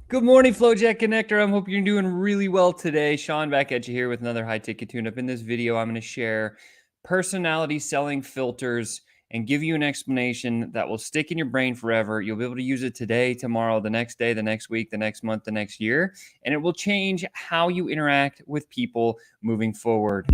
Good morning, FlowJet Connector. I hope you're doing really well today. Sean back at you here with another high-ticket tune-up. In this video, I'm going to share personality selling filters and give you an explanation that will stick in your brain forever. You'll be able to use it today, tomorrow, the next day, the next week, the next month, the next year, and it will change how you interact with people moving forward.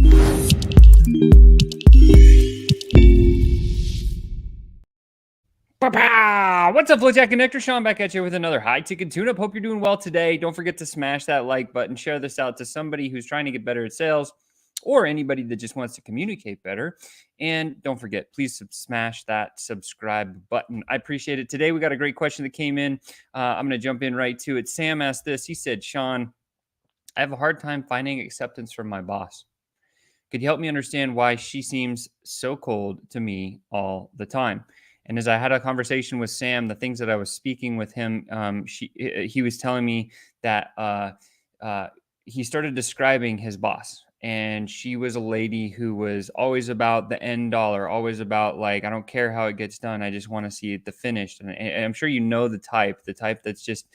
What's up, FlowJet Connector? Sean back at you with another high-ticket tune-up. Hope you're doing well today. Don't forget to smash that like button. Share this out to somebody who's trying to get better at sales or anybody that just wants to communicate better. And don't forget, please smash that subscribe button. I appreciate it. Today, we got a great question that came in. I'm going to jump in right to it. Sam asked this. He said, Sean, I have a hard time finding acceptance from my boss. Could you help me understand why she seems so cold to me all the time? And as I had a conversation with Sam, the things that I was speaking with him, he was telling me that he started describing his boss. And she was a lady who was always about the end dollar, always about like, I don't care how it gets done. I just want to see it the finished. And I'm sure you know the type that's just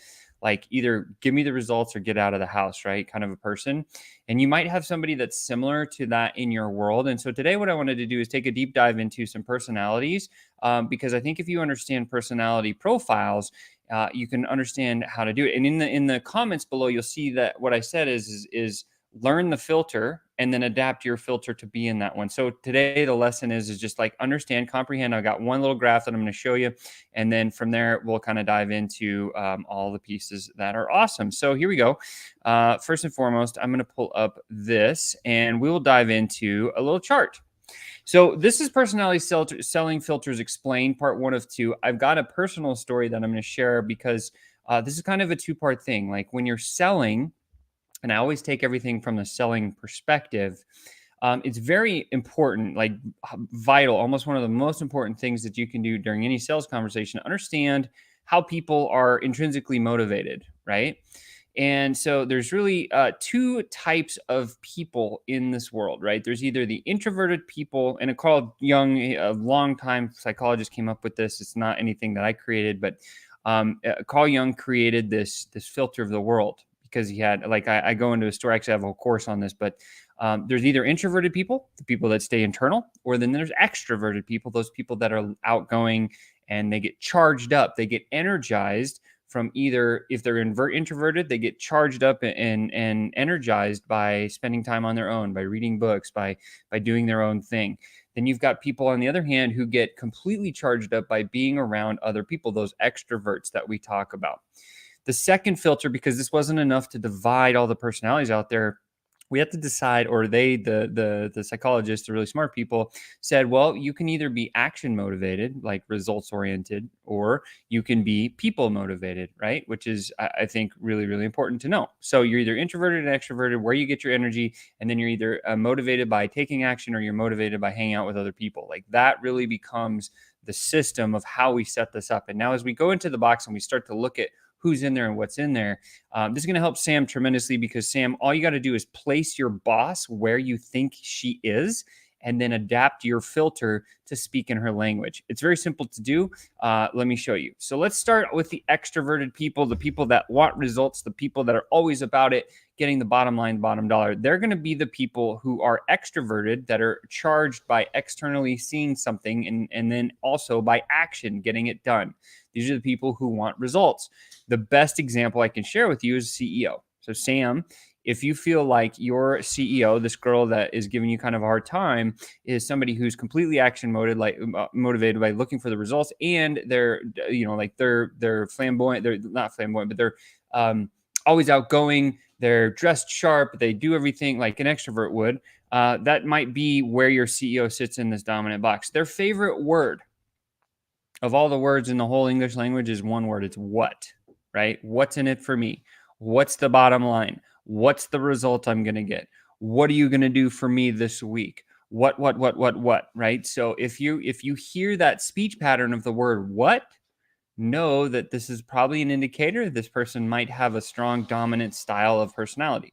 like either give me the results or get out of the house, right? Kind of a person. And you might have somebody that's similar to that in your world. And so today, what I wanted to do is take a deep dive into some personalities, because I think if you understand personality profiles, you can understand how to do it. And in the comments below, you'll see that what I said is learn the filter and then adapt your filter to be in that one. So today the lesson is just like understand, comprehend. I've got one little graph that I'm going to show you. And then from there, we'll kind of dive into all the pieces that are awesome. So here we go. First and foremost, I'm going to pull up this and we will dive into a little chart. So this is personality selling filters explained, part 1 of 2. I've got a personal story that I'm going to share because this is kind of a two-part thing. Like when you're selling, and I always take everything from the selling perspective, it's very important, like vital, almost one of the most important things that you can do during any sales conversation, understand how people are intrinsically motivated, right? And so there's really two types of people in this world, right? There's either the introverted people, and Carl Jung, a longtime psychologist, came up with this. It's not anything that I created, but Carl Jung created this filter of the world because he had, like, I go into a store, actually I have a whole course on this, but there's either introverted people, the people that stay internal, or then there's extroverted people, those people that are outgoing and they get charged up, they get energized from either, if they're introverted, they get charged up and energized by spending time on their own, by reading books, by doing their own thing. Then you've got people on the other hand who get completely charged up by being around other people, those extroverts that we talk about. The second filter, because this wasn't enough to divide all the personalities out there, we have to decide, or the psychologists, the really smart people, said, well, you can either be action motivated, like results oriented, or you can be people motivated, right? Which is, I think, really, really important to know. So you're either introverted and extroverted, where you get your energy, and then you're either motivated by taking action or you're motivated by hanging out with other people. Like that really becomes the system of how we set this up. And now as we go into the box and we start to look at who's in there and what's in there, this is going to help Sam tremendously, because Sam, all you got to do is place your boss where you think she is and then adapt your filter to speak in her language. It's very simple to do. Let me show you. So let's start with the extroverted people, the people that want results, the people that are always about it, getting the bottom line, bottom dollar. They're going to be the people who are extroverted, that are charged by externally seeing something and then also by action, getting it done. These are the people who want results. The best example I can share with you is CEO. So Sam, if you feel like your CEO, this girl that is giving you kind of a hard time, is somebody who's completely action motivated by looking for the results, and they're, they're flamboyant, they're not flamboyant, but they're always outgoing, they're dressed sharp, they do everything like an extrovert would, that might be where your CEO sits in this dominant box. Their favorite word of all the words in the whole English language is one word. It's what, right? What's in it for me? What's the bottom line? What's the result I'm going to get? What are you going to do for me this week? What, right? So if you hear that speech pattern of the word what, know that this is probably an indicator this person might have a strong dominant style of personality.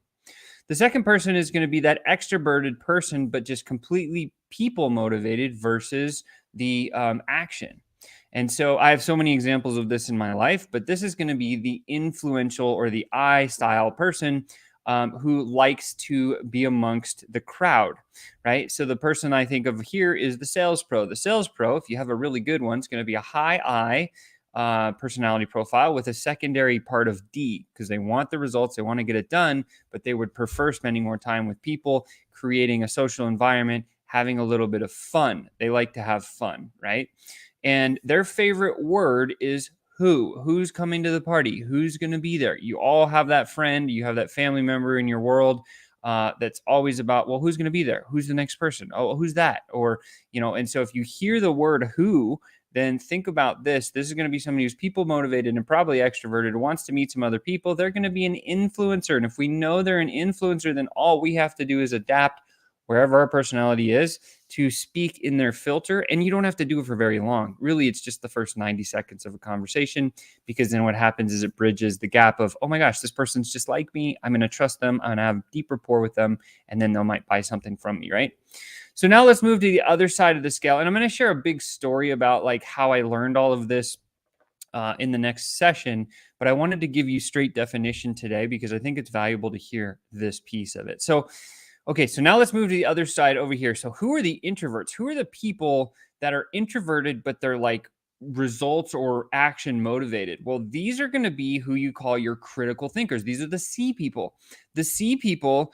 The second person is going to be that extroverted person, but just completely people motivated versus the action. And so I have so many examples of this in my life, but this is going to be the influential or the I style person who likes to be amongst the crowd, right? So the person I think of here is the sales pro. The sales pro, if you have a really good one, it's going to be a high I personality profile with a secondary part of D because they want the results, they want to get it done, but they would prefer spending more time with people, creating a social environment, having a little bit of fun. They like to have fun, right? And their favorite word is who. Who's coming to the party? Who's going to be there? You all have that friend, you have that family member in your world that's always about, well, who's going to be there? Who's the next person? Oh, who's that? Or, and so if you hear the word who, then think about this. This is going to be somebody who's people motivated and probably extroverted, wants to meet some other people. They're going to be an influencer. And if we know they're an influencer, then all we have to do is adapt wherever our personality is to speak in their filter. And you don't have to do it for very long. Really, it's just the first 90 seconds of a conversation, because then what happens is it bridges the gap of, oh my gosh, this person's just like me. I'm going to trust them. I'm going to have deep rapport with them. And then they might buy something from me, right? So now let's move to the other side of the scale. And I'm going to share a big story about like how I learned all of this in the next session, but I wanted to give you straight definition today because I think it's valuable to hear this piece of it. So, okay, so now let's move to the other side over here. So who are the introverts? Who are the people that are introverted, but they're like results or action motivated? Well, these are going to be who you call your critical thinkers. These are the C people. The C people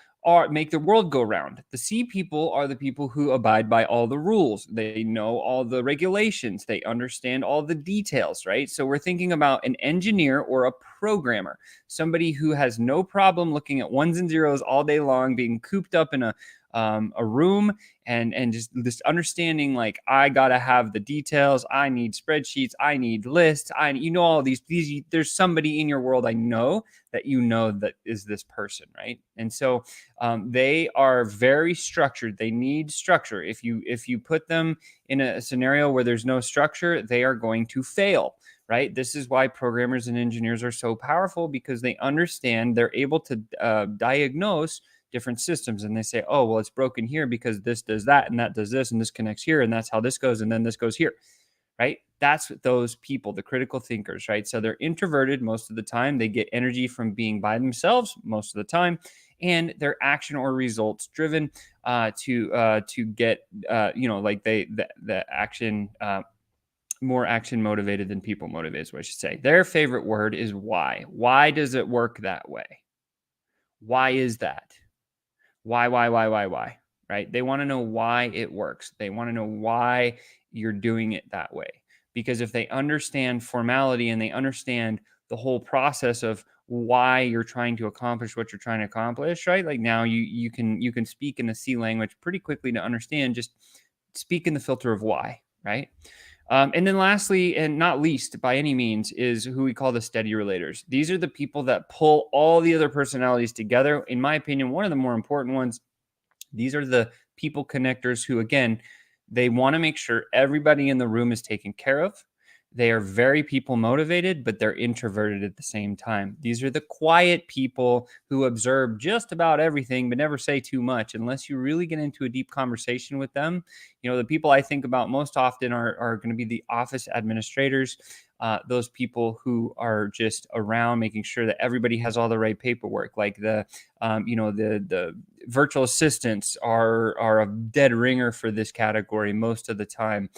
make the world go round. The C people are the people who abide by all the rules. They know all the regulations. They understand all the details, right? So we're thinking about an engineer or a programmer, somebody who has no problem looking at ones and zeros all day long, being cooped up in a room and just this understanding, like, I gotta have the details. I need spreadsheets. I need lists. All these. There's somebody in your world I know that is this person, right? And so they are very structured. They need structure. If you put them in a scenario where there's no structure, they are going to fail, right? This is why programmers and engineers are so powerful, because they understand, they're able to diagnose different systems, and they say, oh, well, it's broken here because this does that and that does this and this connects here and that's how this goes and then this goes here, right? That's those people, the critical thinkers, right? So they're introverted most of the time. They get energy from being by themselves most of the time, and they're action or results driven to get the action. More action motivated than people motivated is what I should say. Their favorite word is why. Why does it work that way? Why is that? Why, right? They want to know why it works. They want to know why you're doing it that way. Because if they understand formality and they understand the whole process of why you're trying to accomplish what you're trying to accomplish, right? Like now you can speak in the C language pretty quickly to understand, just speak in the filter of why, right? And then lastly, and not least by any means, is who we call the steady relators. These are the people that pull all the other personalities together. In my opinion, one of the more important ones, these are the people connectors who, again, they want to make sure everybody in the room is taken care of. They are very people motivated, but they're introverted at the same time. These are the quiet people who observe just about everything, but never say too much unless you really get into a deep conversation with them. The people I think about most often are going to be the office administrators, those people who are just around making sure that everybody has all the right paperwork. Like the virtual assistants are a dead ringer for this category most of the time.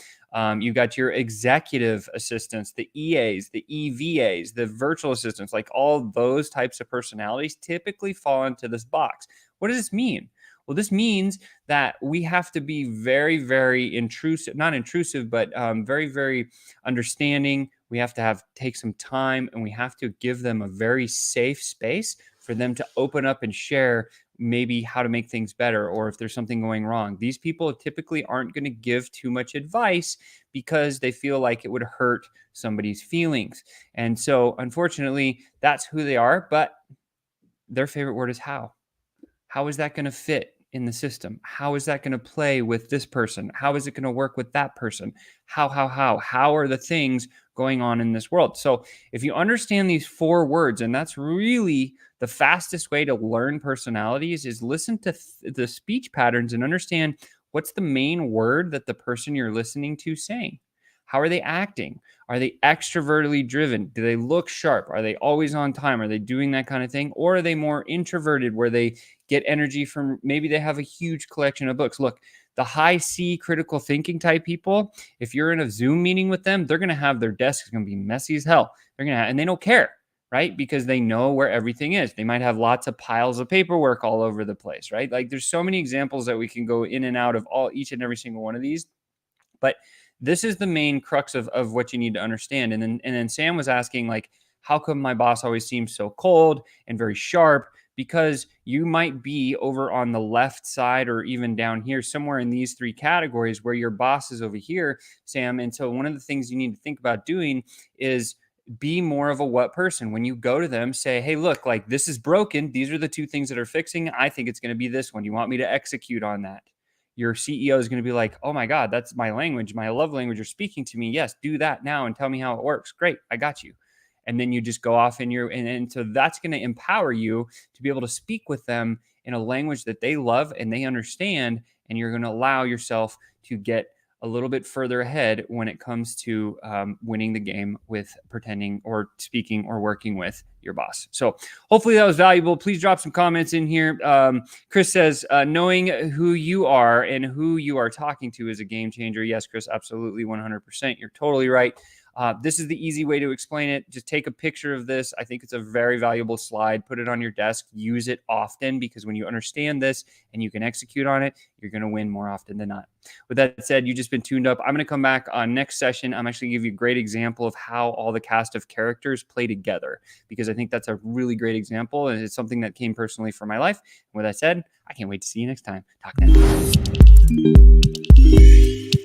You got your executive assistants, the EAs, the EVAs, the virtual assistants, like all those types of personalities typically fall into this box. What does this mean? Well, this means that we have to be very, very intrusive, not intrusive, but very, very understanding. We have to take some time, and we have to give them a very safe space for them to open up and share maybe how to make things better, or if there's something going wrong. These people typically aren't going to give too much advice because they feel like it would hurt somebody's feelings. And so, unfortunately, that's who they are, but their favorite word is how. How is that going to fit in the system? How is that going to play with this person? How is it going to work with that person? How are the things going on in this world? So if you understand these 4 words, and that's really the fastest way to learn personalities, is listen to the speech patterns and understand what's the main word that the person you're listening to saying. How are they acting? Are they extrovertly driven? Do they look sharp? Are they always on time? Are they doing that kind of thing? Or are they more introverted where they get energy from, maybe they have a huge collection of books? Look, the high C critical thinking type people, if you're in a Zoom meeting with them, they're going to have their desk is going to be messy as hell. They're going to, and they don't care, right? Because they know where everything is. They might have lots of piles of paperwork all over the place, right? Like there's so many examples that we can go in and out of each and every single one of these. But this is the main crux of what you need to understand. And then Sam was asking, like, how come my boss always seems so cold and very sharp? Because you might be over on the left side or even down here, somewhere in these three categories where your boss is over here, Sam. And so one of the things you need to think about doing is be more of a what person. When you go to them, say, hey, look, like this is broken. These are the two things that are fixing. I think it's going to be this one. You want me to execute on that? Your CEO is going to be like, oh my God, that's my language, my love language. You're speaking to me. Yes, do that now and tell me how it works. Great, I got you. And then you just go off and so that's going to empower you to be able to speak with them in a language that they love and they understand. And you're going to allow yourself to get a little bit further ahead when it comes to winning the game with pretending or speaking or working with your boss. So hopefully that was valuable. Please drop some comments in here. Chris says, knowing who you are and who you are talking to is a game changer. Yes, Chris, absolutely 100%. You're totally right. This is the easy way to explain it. Just take a picture of this. I think it's a very valuable slide. Put it on your desk. Use it often, because when you understand this and you can execute on it, you're going to win more often than not. With that said, you've just been tuned up. I'm going to come back on next session. I'm actually going to give you a great example of how all the cast of characters play together, because I think that's a really great example. And it's something that came personally from my life. And with that said, I can't wait to see you next time. Talk then.